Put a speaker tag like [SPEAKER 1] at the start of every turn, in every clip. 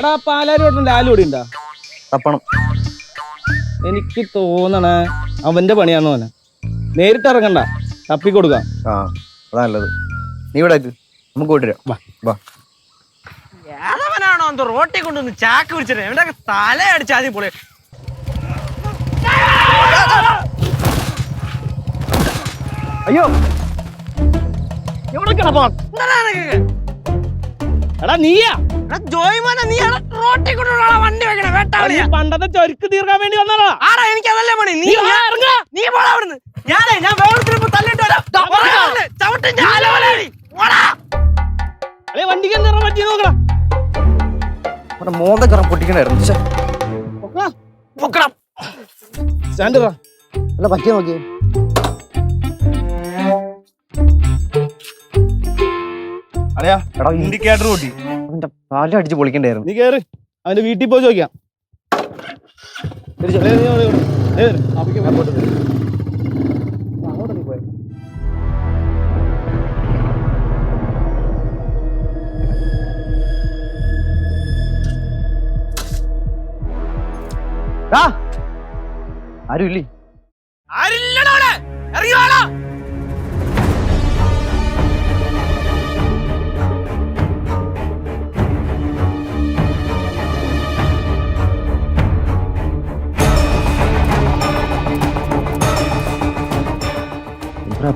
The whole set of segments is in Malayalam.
[SPEAKER 1] എടാ പാലാരി ഓട്ടുണ്ട് ആലുകൂടി ഉണ്ടാ
[SPEAKER 2] തപ്പണം.
[SPEAKER 1] എനിക്ക് തോന്നണേ അവന്റെ പണിയാണോ അവനെ. നേരിട്ട് ഇറങ്ങണ്ട, തപ്പിക്കൊടുക്കാം.
[SPEAKER 2] ആ അതാ നല്ലത്. നീ ഇവിടെ നമുക്ക് പോയിട്ട് വാ.
[SPEAKER 3] ഏതവനാണോ എന്തോ റോട്ടിൽ കൊണ്ടൊന്ന് ചാക്ക് പിടിച്ചിട്ട് എവിടെ തല അടിച്ചാതി പൊളി.
[SPEAKER 1] അയ്യോ എടാ നീയാ
[SPEAKER 3] ജോയ്മോനെ നീ റോട്ടിൽ കൊണ്ടുള്ള വണ്ടി വെക്കണേ വേട്ടാളിയാ.
[SPEAKER 1] പണ്ടത്തെ ചൊരുക്ക് തീർക്കാൻ വേണ്ടി വന്നതാ.
[SPEAKER 3] ആടാ എനിക്ക് അതല്ലേ പണി. നീ പോടാ അവിടുന്ന്. ഞാൻ വേറൊരുത്തരിപ്പോ തല്ലിട്ട് വരാം. ചവിട്ടും
[SPEAKER 1] അല്ലെ വണ്ടിക്ക് നിറം പറ്റി നോക്കണം.
[SPEAKER 2] മോന്ത കറ പൊട്ടിക്കണായിരുന്നു.
[SPEAKER 1] സ്റ്റാൻഡ്
[SPEAKER 2] അല്ല പറ്റിയ നോക്കിയേ.
[SPEAKER 1] അറിയാ
[SPEAKER 2] എടാ
[SPEAKER 1] ഇൻഡിക്കേറ്റർ കൂട്ടി
[SPEAKER 2] അവന്റെ പാല അടിച്ച് പൊളിക്കണ്ടായിരുന്നു.
[SPEAKER 1] നീ കേറ്, അവന്റെ വീട്ടിൽ പോയി ചോദിക്കാം.
[SPEAKER 2] ആരും ഇല്ലേ?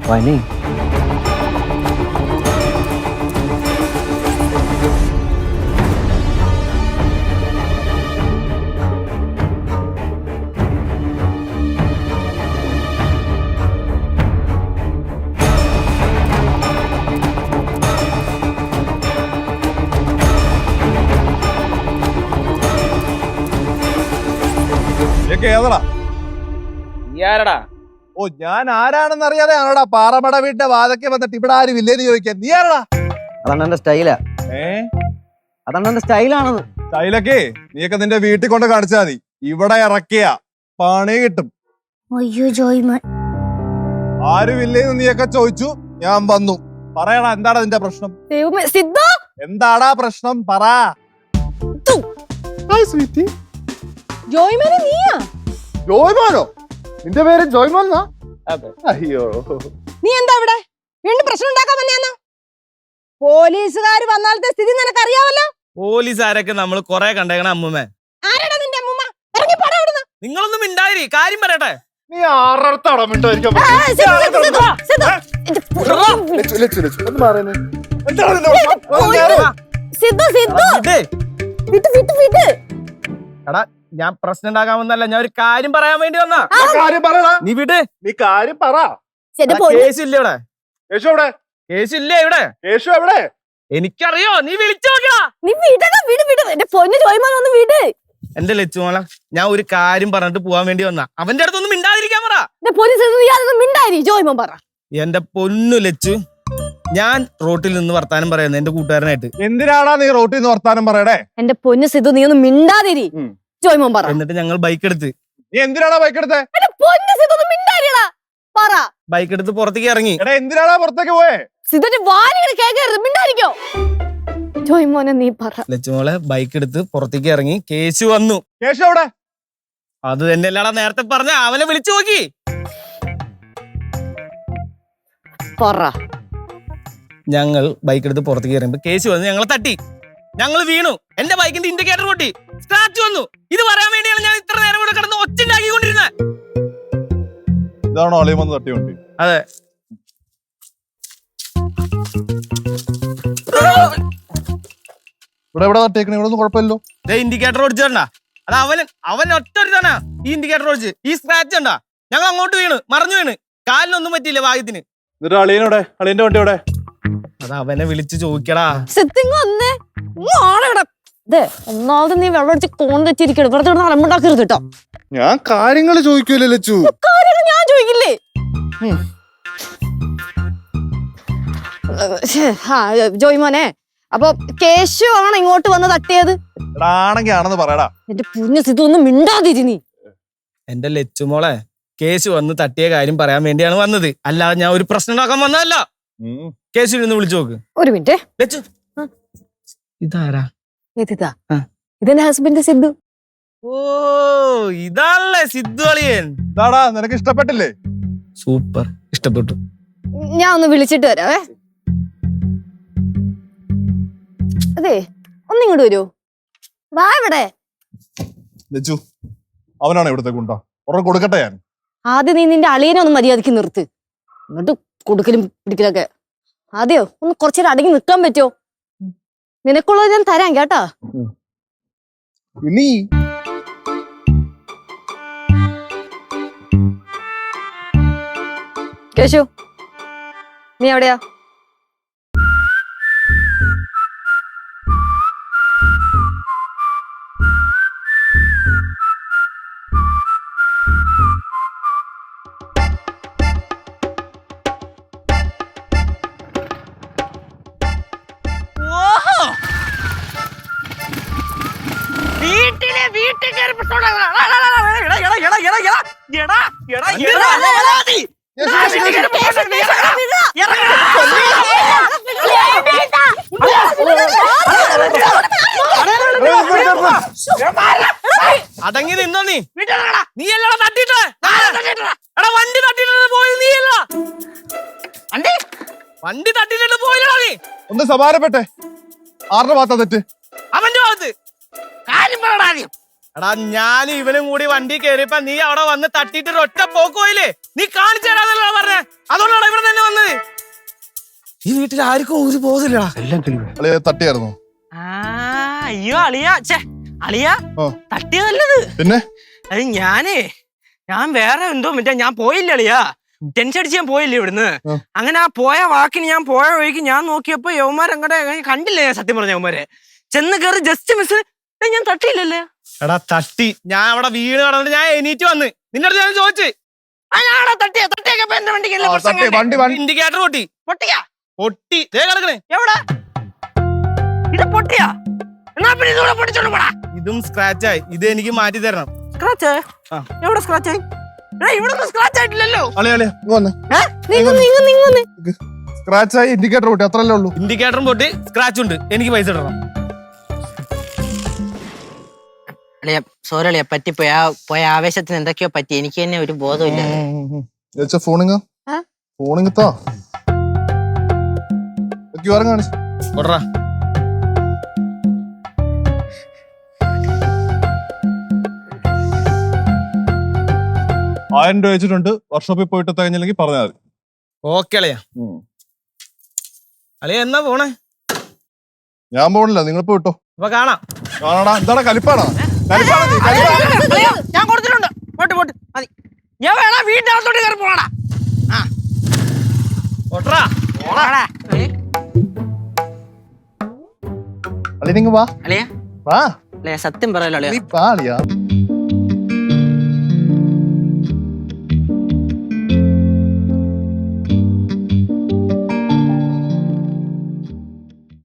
[SPEAKER 2] പനി
[SPEAKER 4] ഏതടാ?
[SPEAKER 1] ആരടാ?
[SPEAKER 4] ഓ ഞാൻ ആരാണെന്ന് അറിയാതെ ആണോടാ പാറമട വീട്ടിന്റെ വാതൊക്കെ വന്നിട്ട് ഇവിടെ ആരും ഇല്ലേന്ന് ചോദിക്കാൻ. നീ ആരടാ?
[SPEAKER 2] അതാണ് എന്റെ സ്റ്റൈലാ. അതാണ് എന്റെ സ്റ്റൈലാണത്.
[SPEAKER 4] സ്റ്റൈലൊക്കെ നീയൊക്കെ നിന്റെ വീട്ടിൽ കൊണ്ട് കാണിച്ചാ മതി. ഇവിടെ ഇറക്കിയ പണി കിട്ടും.
[SPEAKER 5] അയ്യോ ജോയ്മോൻ,
[SPEAKER 4] ആരും ഇല്ലേന്ന് നീയൊക്കെ ചോദിച്ചു, ഞാൻ വന്നു. പറയടാ, എന്താടാ നിന്റെ പ്രശ്നം? എന്താടാ പ്രശ്നം? പറ.
[SPEAKER 5] ജോയ്മോനെ നീയാ?
[SPEAKER 4] ജോയ്മോനോ? നിന്റെ പേര് ജോയ്മോൻ? അയ്യോ,
[SPEAKER 5] നീ എന്താ ഇവിടെ വീണ്ടും പ്രശ്നം ഉണ്ടാക്കാൻ വന്നെയാന്നോ? പോലീസുകാർ വന്നാലത്തെ സ്ഥിതി നിനക്കറിയാവല്ലോ.
[SPEAKER 1] പോലീസുകാരൊക്കെ നമ്മൾ കൊറേ കണ്ടേക്കണ അമ്മൂമ്മ.
[SPEAKER 5] ആരാടാ നിന്റെ അമ്മൂമ്മ? ഇറങ്ങി പോടാ അവിടുന്ന്.
[SPEAKER 1] നിങ്ങളൊന്നും മിണ്ടാതിരി, കാര്യം പറയട്ടെ.
[SPEAKER 4] നീ ആറടത്താടാ മിണ്ടായിരിക്കാൻ?
[SPEAKER 1] എടാ ഞാൻ പ്രശ്നം ഉണ്ടാക്കാൻ വന്നല്ല, ഞാൻ ഒരു കാര്യം പറയാൻ വേണ്ടി വന്നാ.
[SPEAKER 4] കാര്യം പറയടാ.
[SPEAKER 1] നീ വിട്,
[SPEAKER 4] നീ കാര്യം പറ.
[SPEAKER 1] കേസില്ല ഇവിടെ.
[SPEAKER 4] യേശു എവിടെ?
[SPEAKER 1] കേസില്ലേ ഇവിടെ?
[SPEAKER 4] യേശു എവിടെ?
[SPEAKER 1] എനിക്കറിയോ, നീ വിളിച്ചു നോക്കിയാ.
[SPEAKER 5] നീ എന്റെ പൊന്നു ജോയ്മോൻ ഒന്ന് വീട്.
[SPEAKER 1] എന്റെ ലച്ചുമോള, ഞാൻ ഒരു കാര്യം പറഞ്ഞിട്ട് പോവാൻ വേണ്ടി വന്നാ. അവന്റെ അടുത്തൊന്നും മിണ്ടാതിരിക്കാൻ പറ.
[SPEAKER 5] ജോയ്മോൻ പറ.
[SPEAKER 1] എന്റെ പൊന്നു ലച്ചു, ഞാൻ റോട്ടിൽ നിന്ന് വർത്താനം പറയുന്നത് എന്റെ കൂട്ടുകാരനായിട്ട്.
[SPEAKER 4] എന്തിനാടാ നീ റോട്ടിൽ നിന്ന് വർത്താനം പറയടേ?
[SPEAKER 5] എന്റെ പൊന്നു സിദ്ധു, നീ ഒന്ന് മിണ്ടാതിരി. ജോയ്മോൻ പറ.
[SPEAKER 1] എന്നിട്ട് ഞങ്ങൾ ബൈക്ക് എടുത്ത്.
[SPEAKER 4] നീ എന്തിനാടാ ബൈക്ക് എടുത്തേ?
[SPEAKER 5] എന്റെ പൊന്നു സിദ്ധു ഒന്ന് മിണ്ടാതിരിടാ. പറ.
[SPEAKER 1] ബൈക്ക് എടുത്ത് പുറത്തേക്ക് ഇറങ്ങി.
[SPEAKER 4] എടാ എന്തിനാടാ പുറത്തേക്ക് പോയേ?
[SPEAKER 5] സിദ്ധുന്റെ വാലിങ്ങനെ കേൾക്കരുത്, മിണ്ടായിരിക്കോ. ജോയ്മോനെ നീ പറ.
[SPEAKER 1] ലച്ചുമോളെ ബൈക്ക് എടുത്ത് പുറത്തേക്ക് ഇറങ്ങി. കേശു വന്നു.
[SPEAKER 4] കേശു എവിടെ?
[SPEAKER 1] അത് തന്നെ അല്ലടാ നേരത്തെ പറഞ്ഞ. അവനെ വിളിച്ചു നോക്കി.
[SPEAKER 5] പറ.
[SPEAKER 1] ഞങ്ങൾ ബൈക്ക് എടുത്ത് പുറത്തേക്ക് ഇറങ്ങുമ്പോ കേശു വന്ന് ഞങ്ങളെ തട്ടി. ഞങ്ങൾ വീണു. എന്റെ ബൈക്കിന്റെ ഇൻഡിക്കേറ്റർ പൊട്ടി, സ്ക്രാച്ച് വന്നു. ഇത് പറയാൻ വേണ്ടിയാണ് ഞാൻ ഇത്ര നേരം കൂടെ കിടന്ന് ഒച്ചുണ്ടാക്കിക്കൊണ്ടിരുന്നത്.
[SPEAKER 4] ഇതാണോ അളിയും വന്ന് തട്ടിയോണ്ടി?
[SPEAKER 1] അതെ.
[SPEAKER 4] ഇവിടെ എവിടെ തട്ടിയേക്കണേ? ഇവിടെ ഒന്നും കുഴപ്പമില്ലല്ലോ.
[SPEAKER 1] ഇൻഡിക്കേറ്റർ ഓടിച്ചോണ്ടാ. അത് അവൻ ഒറ്റ ഒരു തന്നെ ഈ ഇൻഡിക്കേറ്റർ ഓടിച്ച്. ഈ സ്ക്രാച്ച് ഉണ്ടാ. ഞങ്ങൾ അങ്ങോട്ട് വീണ്, മറിഞ്ഞു വീണ്. കാലിനൊന്നും പറ്റിയില്ല, ഭാഗ്യത്തിന്.
[SPEAKER 4] എന്നിട്ട് അളിയനോടെ? അളിയന്റെ വണ്ടി എവിടെ?
[SPEAKER 1] അത് അവനെ വിളിച്ച് ചോദിക്കടാ.
[SPEAKER 5] ഒന്നാമത് നീ വെള്ളം അടിച്ച് കോൺ തെറ്റിരിക്കണം. വെറുതെ അലമ്പുണ്ടാക്കരുത് കേട്ടോ.
[SPEAKER 4] ഞാൻ കാര്യങ്ങൾ ചോദിക്കൂലേ ലച്ചു?
[SPEAKER 5] കാര്യങ്ങൾ ഞാൻ ചോദിക്കില്ലേ? ജോയ്മോനെ, അപ്പൊ കേശു ആണ് ഇങ്ങോട്ട് വന്ന് തട്ടിയത്?
[SPEAKER 4] ആണെങ്കിൽ ആണെന്ന് പറയടാ.
[SPEAKER 5] എന്റെ പുണ്യ സിദ്ധു ഒന്നും മിണ്ടാതിരി നീ.
[SPEAKER 1] എന്റെ ലച്ചുമോളെ, കേശു വന്ന് തട്ടിയ കാര്യം പറയാൻ വേണ്ടിയാണ് വന്നത്, അല്ലാതെ ഞാൻ ഒരു പ്രശ്നം ഉണ്ടാക്കാൻ വന്നതല്ല. കേശു ഒന്ന് വിളിച്ചു നോക്ക്.
[SPEAKER 5] ഒരു മിനിറ്റ്.
[SPEAKER 1] ലച്ചു, ഇതാരാ?
[SPEAKER 5] ഇതെന്റെ ഹസ്ബൻഡ് സിദ്ധു.
[SPEAKER 1] ഓ ഇതാണല്ലേ സിദ്ധു അളിയൻ.
[SPEAKER 4] എന്താടാ നിനക്ക് ഇഷ്ടപ്പെട്ടില്ലേ?
[SPEAKER 1] സൂപ്പർ, ഇഷ്ടപ്പെട്ടു.
[SPEAKER 5] ഞാൻ ഒന്ന് വിളിച്ചിട്ട് വരാവേ. അതെ, ഒന്നിങ്ങോട്ട് വരുമോ? വാ ഇവിടെ.
[SPEAKER 4] ലച്ചു, അവനാണ് ഇവിടുത്തെ ഗുണ്ട. ഉറപ്പ് കൊടുക്കട്ടെ ഞാൻ.
[SPEAKER 5] ആദ്യം നീ നിന്റെ അളിയനെ ഒന്ന് മര്യാദക്ക് നിർത്ത്. എന്നിട്ട് കൊടുക്കലും പിടിക്കലൊക്കെ. ആദ്യോ ഒന്ന് കുറച്ചേരം അടങ്ങി നിൽക്കാൻ പറ്റുമോ? നിനക്കുള്ളത് ഞാൻ തരാം കേട്ടാ.
[SPEAKER 4] നീ
[SPEAKER 5] കേശു, നീ എവിടെയാ?
[SPEAKER 3] വീട്ടിൽ കയറി പ്രശ്നം
[SPEAKER 1] അടങ്ങി നിന്നോ നീ. നീ അല്ലടാ തട്ടിട്ട്. എടാ വണ്ടി തട്ടിട്ട് പോയത് നീയല്ല. വണ്ടി തട്ടിട്ട് പോയില്ലടാ നീ.
[SPEAKER 4] ഒന്ന് സമാനപ്പെട്ടെ. ആരുടെ ഭാഗത്താ തെറ്റ്?
[SPEAKER 1] അവന്റെ ഭാഗത്ത്.
[SPEAKER 3] കാര്യം പറയടാ ആദ്യം.
[SPEAKER 1] എടാ ഞാൻ ഇവനും കൂടി വണ്ടി കയറിയപ്പോ നീ അവിടെ വന്ന് തട്ടിട്ട് ഒറ്റ പോക്ക് പോയില്ലേ? നീ കാണിച്ചു തരാന്നല്ലോ പറഞ്ഞേ. അതുകൊണ്ടാണ് ഇവിടെ തന്നെ വന്നത്. ഈ വീട്ടിൽ ആർക്കും ഒരു ബോധമില്ലടാ.
[SPEAKER 4] അളിയെ തട്ടിയായിരുന്നു.
[SPEAKER 3] അയ്യോ അളിയ അളിയ
[SPEAKER 4] ആ.
[SPEAKER 3] തട്ടിയതല്ലത്.
[SPEAKER 4] പിന്നെ
[SPEAKER 3] അത് ഞാൻ വേറെ എന്തോ മറ്റേ ഞാൻ പോയില്ല അളിയാ. ടെൻഷൻ അടിച്ച് ഞാൻ പോയില്ലേ ഇവിടുന്ന്. അങ്ങനെ ആ പോയ വാക്കിന് ഞാൻ പോയ വഴിക്ക് ഞാൻ നോക്കിയപ്പോ യവന്മാർ അങ്ങടെ കണ്ടില്ല. ഞാൻ സത്യം പറഞ്ഞ യവന്മാരെ ചെന്ന് കയറി ജസ്റ്റ് മിസ് ഞാൻ തട്ടിയില്ലല്ലേ.
[SPEAKER 1] എടാ തട്ടി. ഞാൻ അവിടെ വീണ് കടന്നിട്ട് ഞാൻ എണീറ്റ് വന്ന് നിന്റെ അടുത്ത് ഞാൻ ചോദിച്ചു. ഇൻഡിക്കേറ്റർ പൊട്ടി. പൊട്ടി കിടക്കണേ.
[SPEAKER 3] എവിടെ ഇത് പൊട്ടിയാ? എന്നാ പിന്നെ ഇതുകൂടെ പൊട്ടിച്ചോണ്ട് പോടാ.
[SPEAKER 1] ഇതും സ്ക്രാച്ച് ആയി. ഇത് എനിക്ക് മാറ്റി തരണം.
[SPEAKER 3] സ്ക്രാച്ച് എവിടെ സ്ക്രാച്ച് ആയി? ഇവിടെ സ്ക്രാച്ച് ആയിട്ടില്ലല്ലോ.
[SPEAKER 4] സ്ക്രാച്ച് ആയി ഇൻഡിക്കേറ്റർ പൊട്ടി, അത്രല്ലേ ഉള്ളൂ.
[SPEAKER 1] ഇൻഡിക്കേറ്ററും പൊട്ടി, സ്ക്രാച്ച് ഉണ്ട്. എനിക്ക് പൈസ ഇടണം.
[SPEAKER 3] സോറി അളിയ പറ്റിപ്പോയി. പോയ ആവേശത്തിന് എന്തൊക്കെയോ പറ്റി. എനിക്ക് തന്നെ ഒരു ബോധമില്ല.
[SPEAKER 4] ഫോണിങ് കാണിച്ചു. 1000 രൂപ വെച്ചിട്ടുണ്ട്. വർക്ക്ഷോപ്പിൽ പോയിട്ട് തികഞ്ഞില്ലെങ്കിൽ പറഞ്ഞാൽ മതി.
[SPEAKER 1] ഓക്കെ അളിയ. അളിയ എന്നാ പോണേ?
[SPEAKER 4] ഞാൻ പോണില്ല, നിങ്ങൾ ഇപ്പൊ വിട്ടോ.
[SPEAKER 1] അപ്പൊ കാണാം.
[SPEAKER 4] കാണാടാ. എന്താടാ കലിപ്പാണോ?
[SPEAKER 3] ഞാൻ കൊടുത്തിട്ടുണ്ട്. പോട്ട് മതി. വീട്ടിനകത്തോട്ട് കയറി പോണാ.
[SPEAKER 4] അളിയ നിങ്ങൾ വാ.
[SPEAKER 3] അളിയ
[SPEAKER 4] വാ.
[SPEAKER 3] സത്യം പറയല്ലോ അളിയ.
[SPEAKER 4] നീ വാ അളിയ.